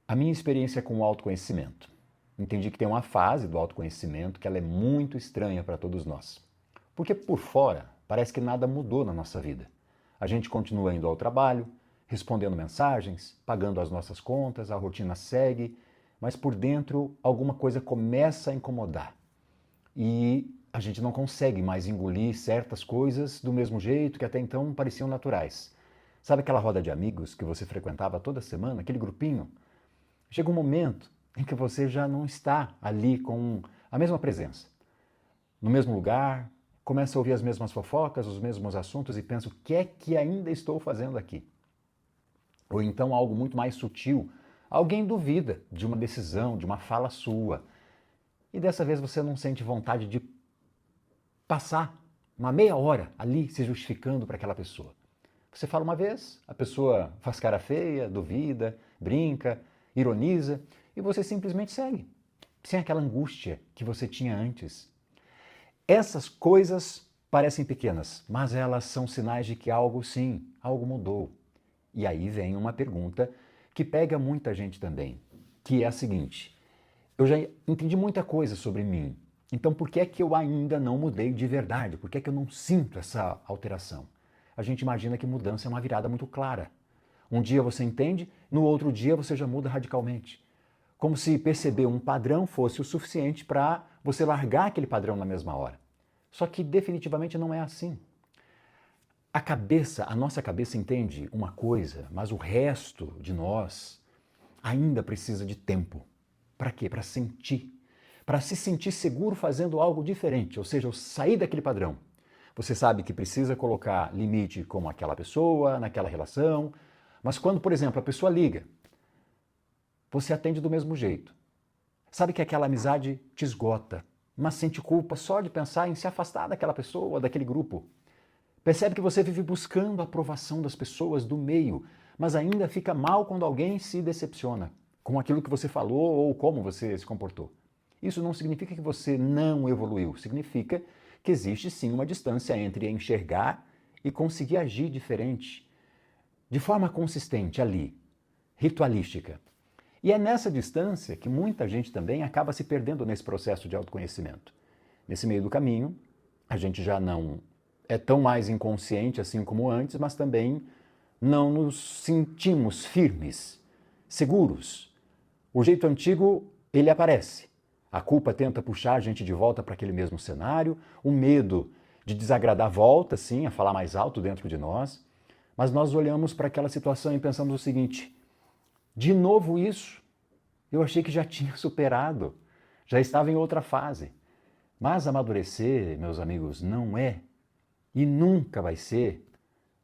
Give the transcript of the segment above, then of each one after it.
A minha experiência com o autoconhecimento. Entendi que tem uma fase do autoconhecimento que ela é muito estranha para todos nós. Porque por fora parece que nada mudou na nossa vida. A gente continua indo ao trabalho, respondendo mensagens, pagando as nossas contas, a rotina segue, mas por dentro alguma coisa começa a incomodar. E a gente não consegue mais engolir certas coisas do mesmo jeito que até então pareciam naturais. Sabe aquela roda de amigos que você frequentava toda semana, aquele grupinho? Chega um momento em que você já não está ali com a mesma presença, no mesmo lugar, começa a ouvir as mesmas fofocas, os mesmos assuntos e pensa: o que é que ainda estou fazendo aqui? Ou então algo muito mais sutil, alguém duvida de uma decisão, de uma fala sua. E dessa vez você não sente vontade de passar uma meia hora ali se justificando para aquela pessoa. Você fala uma vez, a pessoa faz cara feia, duvida, brinca, ironiza e você simplesmente segue, sem aquela angústia que você tinha antes. Essas coisas parecem pequenas, mas elas são sinais de que algo, sim, algo mudou. E aí vem uma pergunta que pega muita gente também, que é a seguinte: eu já entendi muita coisa sobre mim, então por que é que eu ainda não mudei de verdade? Por que é que eu não sinto essa alteração? A gente imagina que mudança é uma virada muito clara. Um dia você entende, no outro dia você já muda radicalmente. Como se perceber um padrão fosse o suficiente para você largar aquele padrão na mesma hora. Só que definitivamente não é assim. A nossa cabeça entende uma coisa, mas o resto de nós ainda precisa de tempo. Para quê? Para sentir. Para se sentir seguro fazendo algo diferente, ou seja, sair daquele padrão. Você sabe que precisa colocar limite com aquela pessoa, naquela relação, mas quando, por exemplo, a pessoa liga, você atende do mesmo jeito. Sabe que aquela amizade te esgota, mas sente culpa só de pensar em se afastar daquela pessoa, daquele grupo. Percebe que você vive buscando a aprovação das pessoas do meio, mas ainda fica mal quando alguém se decepciona com aquilo que você falou ou como você se comportou. Isso não significa que você não evoluiu, significa que existe sim uma distância entre enxergar e conseguir agir diferente, de forma consistente ali, ritualística. E é nessa distância que muita gente também acaba se perdendo nesse processo de autoconhecimento. Nesse meio do caminho, a gente já não é tão mais inconsciente assim como antes, mas também não nos sentimos firmes, seguros. O jeito antigo, ele aparece. A culpa tenta puxar a gente de volta para aquele mesmo cenário, o medo de desagradar volta, sim, a falar mais alto dentro de nós, mas nós olhamos para aquela situação e pensamos o seguinte: de novo isso? Eu achei que já tinha superado, já estava em outra fase. Mas amadurecer, meus amigos, não é e nunca vai ser,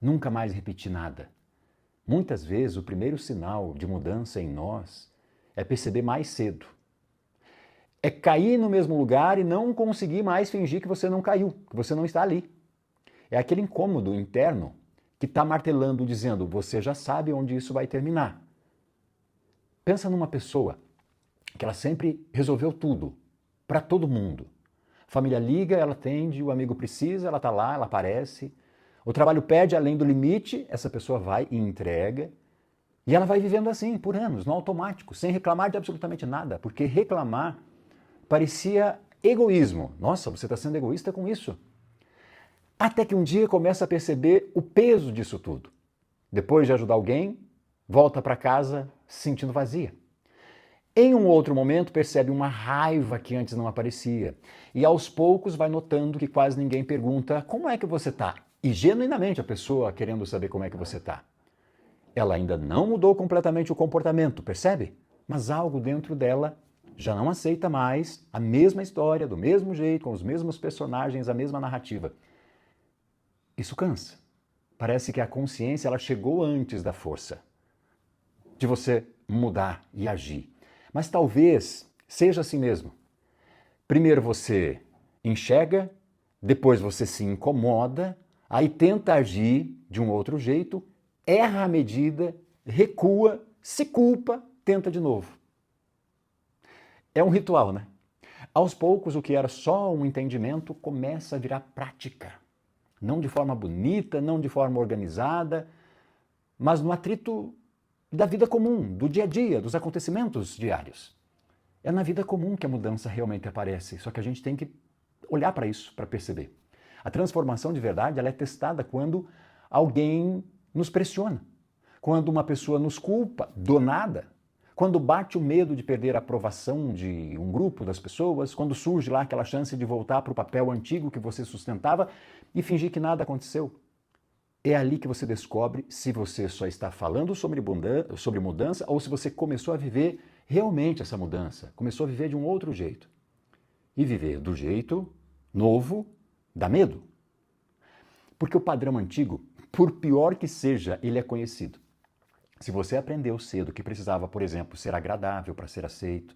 nunca mais repetir nada. Muitas vezes o primeiro sinal de mudança em nós é perceber mais cedo. É cair no mesmo lugar e não conseguir mais fingir que você não caiu, que você não está ali. É aquele incômodo interno que está martelando, dizendo: você já sabe onde isso vai terminar. Pensa numa pessoa que ela sempre resolveu tudo, para todo mundo. A família liga, ela atende, o amigo precisa, ela está lá, ela aparece. O trabalho pede além do limite, essa pessoa vai e entrega. E ela vai vivendo assim, por anos, no automático, sem reclamar de absolutamente nada, porque reclamar parecia egoísmo. Nossa, você está sendo egoísta com isso. Até que um dia começa a perceber o peso disso tudo. Depois de ajudar alguém, volta para casa se sentindo vazia. Em um outro momento percebe uma raiva que antes não aparecia. E aos poucos vai notando que quase ninguém pergunta como é que você está. E genuinamente a pessoa querendo saber como é que você está. Ela ainda não mudou completamente o comportamento, percebe? Mas algo dentro dela já não aceita mais a mesma história, do mesmo jeito, com os mesmos personagens, a mesma narrativa. Isso cansa. Parece que a consciência ela chegou antes da força de você mudar e agir. Mas talvez seja assim mesmo. Primeiro você enxerga, depois você se incomoda, aí tenta agir de um outro jeito, erra a medida, recua, se culpa, tenta de novo. É um ritual, né? Aos poucos, o que era só um entendimento começa a virar prática. Não de forma bonita, não de forma organizada, mas no atrito da vida comum, do dia a dia, dos acontecimentos diários. É na vida comum que a mudança realmente aparece, só que a gente tem que olhar para isso, para perceber. A transformação de verdade ela é testada quando alguém nos pressiona, quando uma pessoa nos culpa do nada, quando bate o medo de perder a aprovação de um grupo das pessoas, quando surge lá aquela chance de voltar para o papel antigo que você sustentava e fingir que nada aconteceu. É ali que você descobre se você só está falando sobre mudança ou se você começou a viver realmente essa mudança, começou a viver de um outro jeito. E viver do jeito novo dá medo. Porque o padrão antigo, por pior que seja, ele é conhecido. Se você aprendeu cedo que precisava, por exemplo, ser agradável para ser aceito,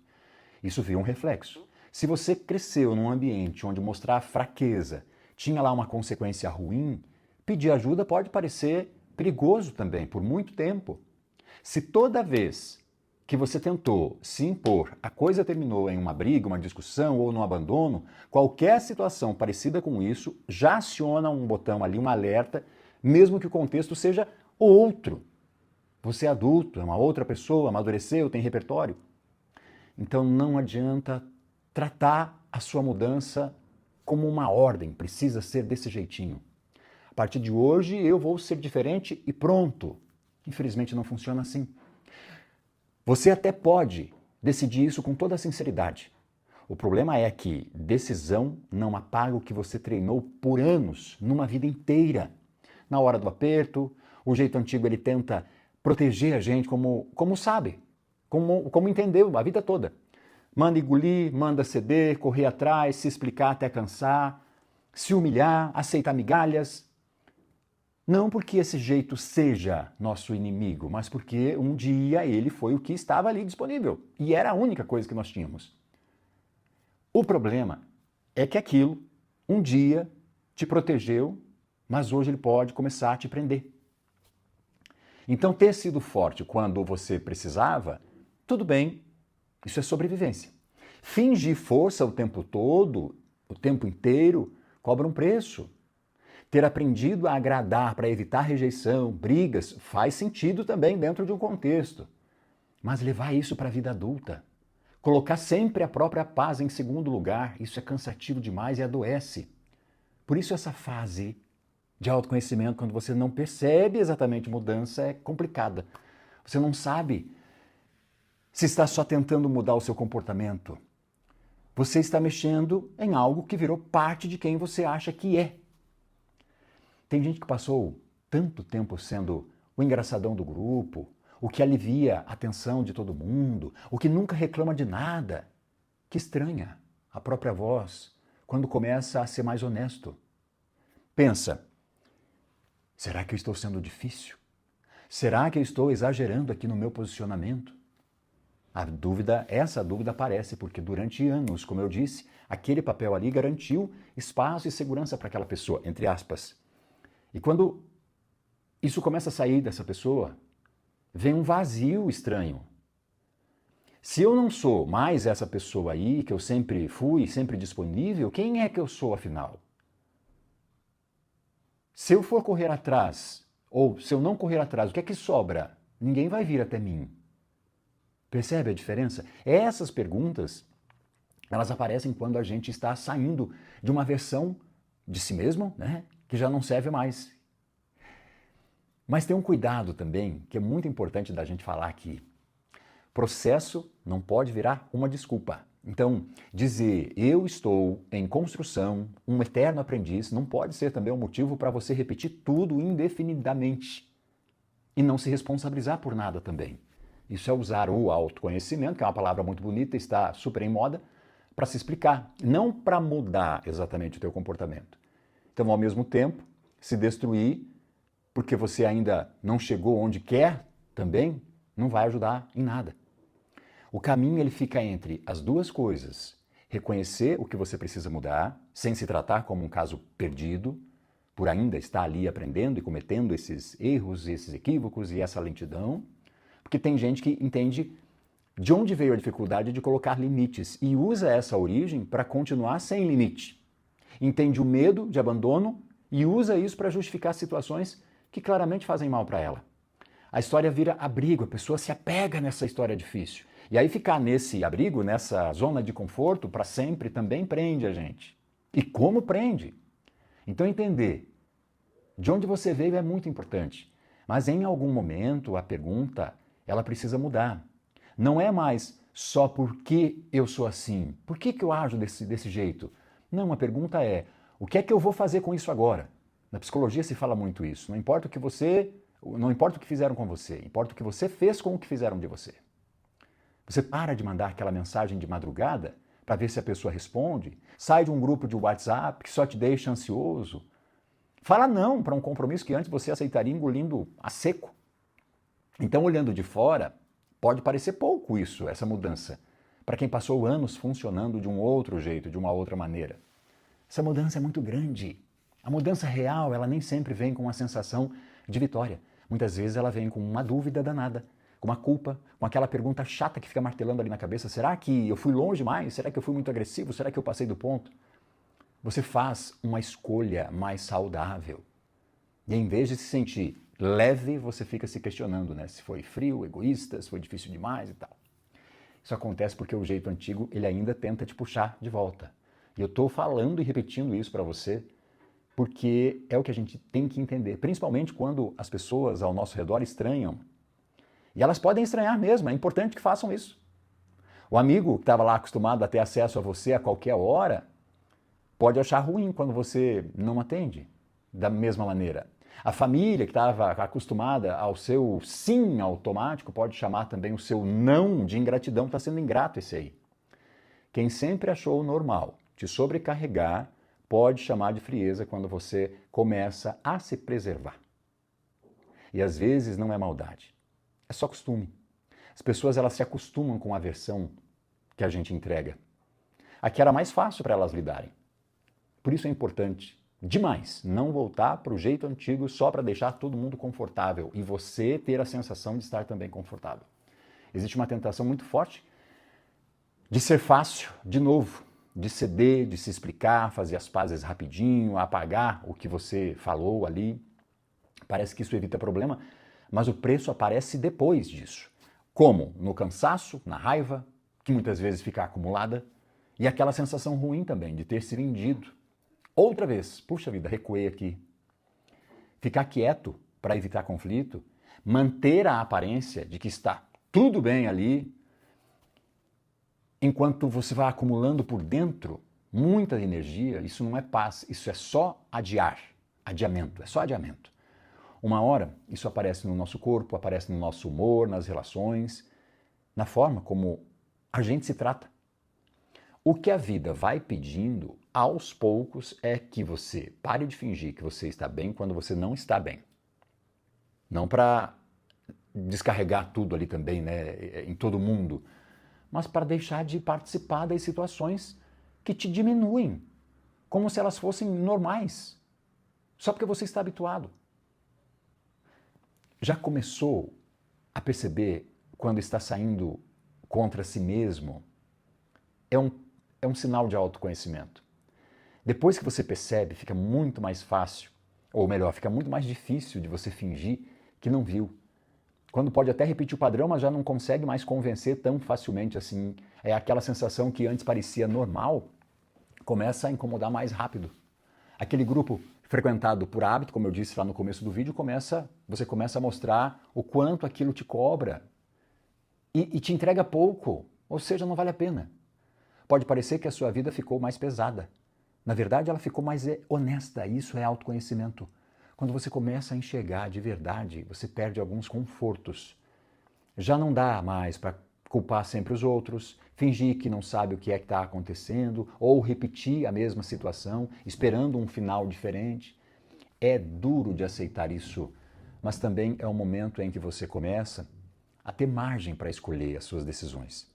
isso vira um reflexo. Se você cresceu num ambiente onde mostrar fraqueza tinha lá uma consequência ruim, pedir ajuda pode parecer perigoso também, por muito tempo. Se toda vez que você tentou se impor, a coisa terminou em uma briga, uma discussão ou no abandono, qualquer situação parecida com isso já aciona um botão ali, um alerta, mesmo que o contexto seja outro. Você é adulto, é uma outra pessoa, amadureceu, tem repertório. Então não adianta tratar a sua mudança como uma ordem, precisa ser desse jeitinho. A partir de hoje eu vou ser diferente e pronto. Infelizmente não funciona assim. Você até pode decidir isso com toda a sinceridade. O problema é que decisão não apaga o que você treinou por anos, numa vida inteira. Na hora do aperto, o jeito antigo ele tenta proteger a gente como sabe, como entendeu a vida toda. Manda engolir, manda ceder, correr atrás, se explicar até cansar, se humilhar, aceitar migalhas. Não porque esse jeito seja nosso inimigo, mas porque um dia ele foi o que estava ali disponível e era a única coisa que nós tínhamos. O problema é que aquilo um dia te protegeu, mas hoje ele pode começar a te prender. Então, ter sido forte quando você precisava, tudo bem, isso é sobrevivência. Fingir força o tempo todo, o tempo inteiro, cobra um preço. Ter aprendido a agradar para evitar rejeição, brigas, faz sentido também dentro de um contexto. Mas levar isso para a vida adulta, colocar sempre a própria paz em segundo lugar, isso é cansativo demais e adoece. Por isso essa fase de autoconhecimento, quando você não percebe exatamente mudança, é complicada. Você não sabe se está só tentando mudar o seu comportamento. Você está mexendo em algo que virou parte de quem você acha que é. Tem gente que passou tanto tempo sendo o engraçadão do grupo, o que alivia a tensão de todo mundo, o que nunca reclama de nada, que estranha a própria voz quando começa a ser mais honesto. Pensa, será que eu estou sendo difícil? Será que eu estou exagerando aqui no meu posicionamento? Essa dúvida aparece porque durante anos, como eu disse, aquele papel ali garantiu espaço e segurança para aquela pessoa, entre aspas. E quando isso começa a sair dessa pessoa, vem um vazio estranho. Se eu não sou mais essa pessoa aí, que eu sempre fui, sempre disponível, quem é que eu sou afinal? Se eu for correr atrás, ou se eu não correr atrás, o que é que sobra? Ninguém vai vir até mim. Percebe a diferença? Essas perguntas, elas aparecem quando a gente está saindo de uma versão de si mesmo, né, que já não serve mais. Mas tem um cuidado também, que é muito importante da gente falar aqui. Processo não pode virar uma desculpa. Então, dizer eu estou em construção, um eterno aprendiz, não pode ser também um motivo para você repetir tudo indefinidamente e não se responsabilizar por nada também. Isso é usar o autoconhecimento, que é uma palavra muito bonita, está super em moda, para se explicar, não para mudar exatamente o teu comportamento. Então, ao mesmo tempo, se destruir porque você ainda não chegou onde quer também, não vai ajudar em nada. O caminho ele fica entre as duas coisas. Reconhecer o que você precisa mudar, sem se tratar como um caso perdido, por ainda estar ali aprendendo e cometendo esses erros, esses equívocos e essa lentidão, porque tem gente que entende de onde veio a dificuldade de colocar limites e usa essa origem para continuar sem limite. Entende o medo de abandono e usa isso para justificar situações que claramente fazem mal para ela. a história vira abrigo, a pessoa se apega nessa história difícil. E aí ficar nesse abrigo, nessa zona de conforto, para sempre também prende a gente. E como prende? Então entender de onde você veio é muito importante. Mas em algum momento a pergunta, ela precisa mudar. Não é mais só por que eu sou assim, por que eu ajo desse jeito. Não, a pergunta é, o que é que eu vou fazer com isso agora? Na psicologia se fala muito isso. Não importa o que fizeram com você, importa o que você fez com o que fizeram de você. Você para de mandar aquela mensagem de madrugada para ver se a pessoa responde, sai de um grupo de WhatsApp que só te deixa ansioso. Fala não para um compromisso que antes você aceitaria engolindo a seco. Então, olhando de fora, pode parecer pouco isso, essa mudança, para quem passou anos funcionando de um outro jeito, de uma outra maneira. Essa mudança é muito grande. A mudança real, ela nem sempre vem com uma sensação de vitória. Muitas vezes ela vem com uma dúvida danada, com uma culpa, com aquela pergunta chata que fica martelando ali na cabeça. Será que eu fui longe demais? Será que eu fui muito agressivo? Será que eu passei do ponto? Você faz uma escolha mais saudável. E em vez de se sentir leve, você fica se questionando, né? Se foi frio, egoísta, se foi difícil demais e tal. Isso acontece porque o jeito antigo, ele ainda tenta te puxar de volta. E eu estou falando e repetindo isso para você porque é o que a gente tem que entender, principalmente quando as pessoas ao nosso redor estranham. E elas podem estranhar mesmo, é importante que façam isso. O amigo que estava lá acostumado a ter acesso a você a qualquer hora pode achar ruim quando você não atende da mesma maneira. A família que estava acostumada ao seu sim automático pode chamar também o seu não de ingratidão, está sendo ingrato esse aí. Quem sempre achou normal te sobrecarregar pode chamar de frieza quando você começa a se preservar. E às vezes não é maldade, é só costume. As pessoas elas se acostumam com a versão que a gente entrega. Aqui era mais fácil para elas lidarem. Por isso é importante demais não voltar para o jeito antigo só para deixar todo mundo confortável e você ter a sensação de estar também confortável. Existe uma tentação muito forte de ser fácil, de novo, de ceder, de se explicar, fazer as pazes rapidinho, apagar o que você falou ali. Parece que isso evita problema, mas o preço aparece depois disso. Como? No cansaço, na raiva, que muitas vezes fica acumulada, e aquela sensação ruim também de ter se vendido. Outra vez, puxa vida, recuei aqui. Ficar quieto para evitar conflito, manter a aparência de que está tudo bem ali, enquanto você vai acumulando por dentro muita energia, isso não é paz, isso é só adiamento, é só adiamento. Uma hora, isso aparece no nosso corpo, aparece no nosso humor, nas relações, na forma como a gente se trata. O que a vida vai pedindo, aos poucos, é que você pare de fingir que você está bem quando você não está bem. Não para descarregar tudo ali também, né, em todo mundo, mas para deixar de participar das situações que te diminuem, como se elas fossem normais, só porque você está habituado. Já começou a perceber quando está saindo contra si mesmo? É um sinal de autoconhecimento. Depois que você percebe, fica muito mais fácil, ou melhor, fica muito mais difícil de você fingir que não viu. Quando pode até repetir o padrão, mas já não consegue mais convencer tão facilmente assim. É aquela sensação que antes parecia normal, começa a incomodar mais rápido. Aquele grupo frequentado por hábito, como eu disse lá no começo do vídeo, você começa a mostrar o quanto aquilo te cobra e te entrega pouco, ou seja, não vale a pena. Pode parecer que a sua vida ficou mais pesada. Na verdade, ela ficou mais honesta. Isso é autoconhecimento. Quando você começa a enxergar de verdade, você perde alguns confortos. Já não dá mais para culpar sempre os outros, fingir que não sabe o que é que está acontecendo, ou repetir a mesma situação, esperando um final diferente. É duro de aceitar isso, mas também é um momento em que você começa a ter margem para escolher as suas decisões,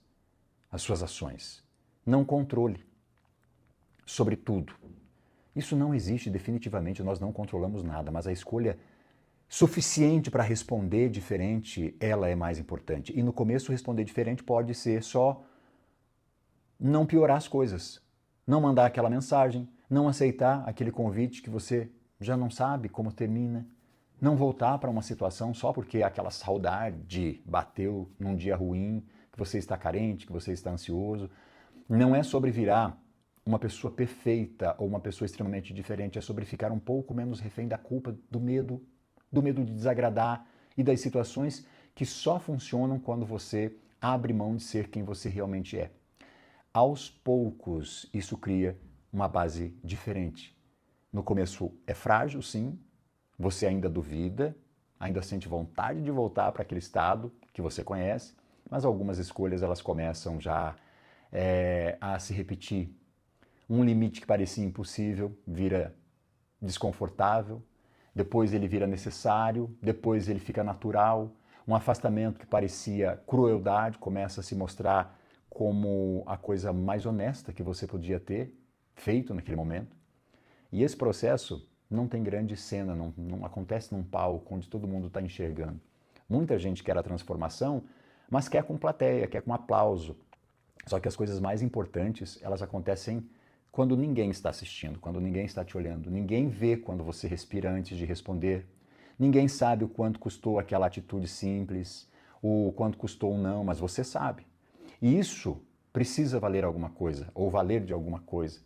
as suas ações. Não controle sobre tudo. Isso não existe definitivamente, nós não controlamos nada, mas a escolha suficiente para responder diferente, ela é mais importante. E no começo responder diferente pode ser só não piorar as coisas, não mandar aquela mensagem, não aceitar aquele convite que você já não sabe como termina. Não voltar para uma situação só porque aquela saudade bateu num dia ruim, que você está carente, que você está ansioso. Não é sobre virar uma pessoa perfeita ou uma pessoa extremamente diferente, é sobre ficar um pouco menos refém da culpa, do medo de desagradar e das situações que só funcionam quando você abre mão de ser quem você realmente é. Aos poucos, isso cria uma base diferente. No começo é frágil, sim, você ainda duvida, ainda sente vontade de voltar para aquele estado que você conhece, mas algumas escolhas elas começam já a se repetir. Um limite que parecia impossível vira desconfortável, depois ele vira necessário, depois ele fica natural. Um afastamento que parecia crueldade começa a se mostrar como a coisa mais honesta que você podia ter feito naquele momento. E esse processo não tem grande cena, não acontece num palco onde todo mundo está enxergando. Muita gente quer a transformação, mas quer com plateia, quer com aplauso. Só que as coisas mais importantes, elas acontecem quando ninguém está assistindo, quando ninguém está te olhando. Ninguém vê quando você respira antes de responder. Ninguém sabe o quanto custou aquela atitude simples, o quanto custou um não, mas você sabe. E isso precisa valer alguma coisa, ou valer de alguma coisa.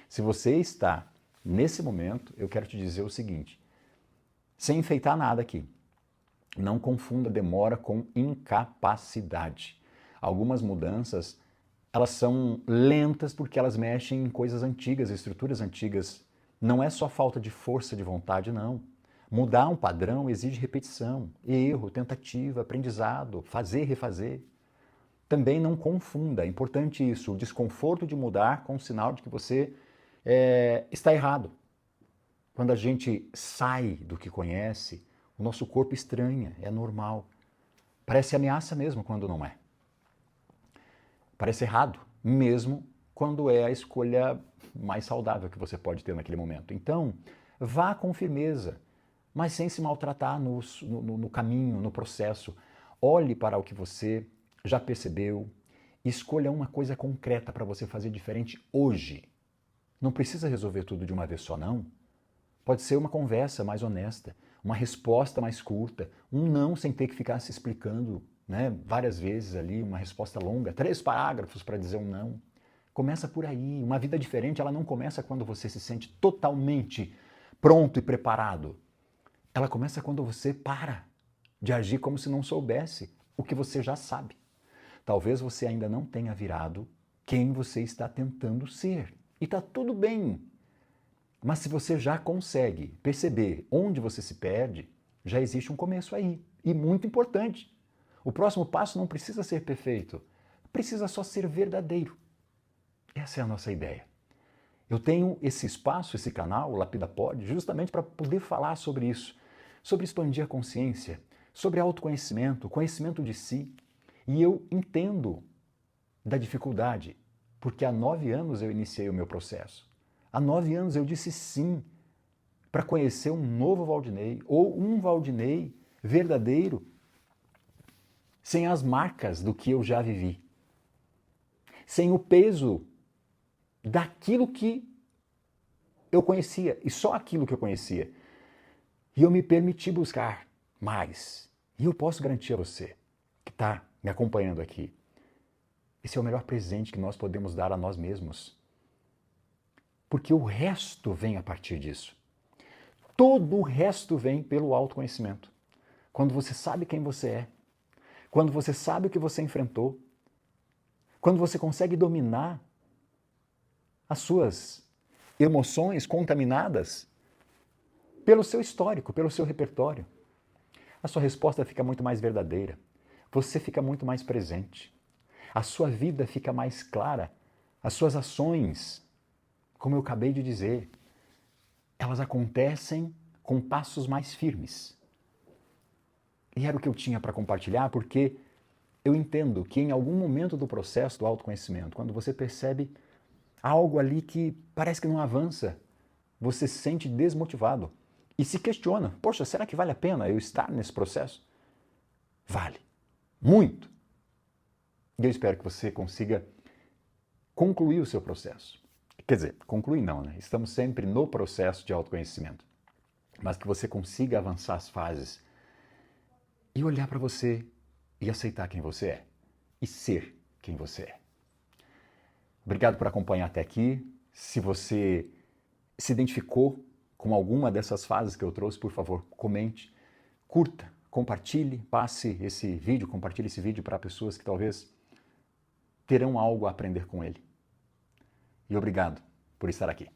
Se você está nesse momento, eu quero te dizer o seguinte, sem enfeitar nada aqui, não confunda demora com incapacidade. Algumas mudanças, elas são lentas porque elas mexem em coisas antigas, estruturas antigas. Não é só falta de força de vontade, não. Mudar um padrão exige repetição, erro, tentativa, aprendizado, fazer, refazer. Também não confunda, é importante isso, o desconforto de mudar com o sinal de que você está errado. Quando a gente sai do que conhece, o nosso corpo estranha, é normal. Parece ameaça mesmo quando não é. Parece errado, mesmo quando é a escolha mais saudável que você pode ter naquele momento. Então, vá com firmeza, mas sem se maltratar no caminho, no processo. Olhe para o que você já percebeu, escolha uma coisa concreta para você fazer diferente hoje. Não precisa resolver tudo de uma vez só, não. Pode ser uma conversa mais honesta, uma resposta mais curta, um não sem ter que ficar se explicando, né, várias vezes ali, uma resposta longa, 3 parágrafos para dizer um não. Começa por aí. Uma vida diferente, ela não começa quando você se sente totalmente pronto e preparado. Ela começa quando você para de agir como se não soubesse o que você já sabe. Talvez você ainda não tenha virado quem você está tentando ser. E está tudo bem. Mas se você já consegue perceber onde você se perde, já existe um começo aí. E muito importante. O próximo passo não precisa ser perfeito. Precisa só ser verdadeiro. Essa é a nossa ideia. Eu tenho esse espaço, esse canal, o LapidaPod, justamente para poder falar sobre isso. Sobre expandir a consciência, sobre autoconhecimento, conhecimento de si. E eu entendo da dificuldade, porque há 9 anos eu iniciei o meu processo. Há 9 anos eu disse sim para conhecer um novo Valdinei, ou um Valdinei verdadeiro, sem as marcas do que eu já vivi. Sem o peso daquilo que eu conhecia, e só aquilo que eu conhecia. E eu me permiti buscar mais. E eu posso garantir a você, que está me acompanhando aqui, esse é o melhor presente que nós podemos dar a nós mesmos. Porque o resto vem a partir disso. Todo o resto vem pelo autoconhecimento. Quando você sabe quem você é, quando você sabe o que você enfrentou, quando você consegue dominar as suas emoções contaminadas pelo seu histórico, pelo seu repertório, a sua resposta fica muito mais verdadeira. Você fica muito mais presente. A sua vida fica mais clara. As suas ações, como eu acabei de dizer, elas acontecem com passos mais firmes. E era o que eu tinha para compartilhar, porque eu entendo que em algum momento do processo do autoconhecimento, quando você percebe algo ali que parece que não avança, você se sente desmotivado e se questiona, poxa, será que vale a pena eu estar nesse processo? Vale. Muito. E eu espero que você consiga concluir o seu processo. Quer dizer, concluir não, né? Estamos sempre no processo de autoconhecimento. mas que você consiga avançar as fases e olhar para você e aceitar quem você é e ser quem você é. Obrigado por acompanhar até aqui. Se você se identificou com alguma dessas fases que eu trouxe, por favor, comente, curta, compartilhe, compartilhe esse vídeo para pessoas que talvez terão algo a aprender com ele. E obrigado por estar aqui.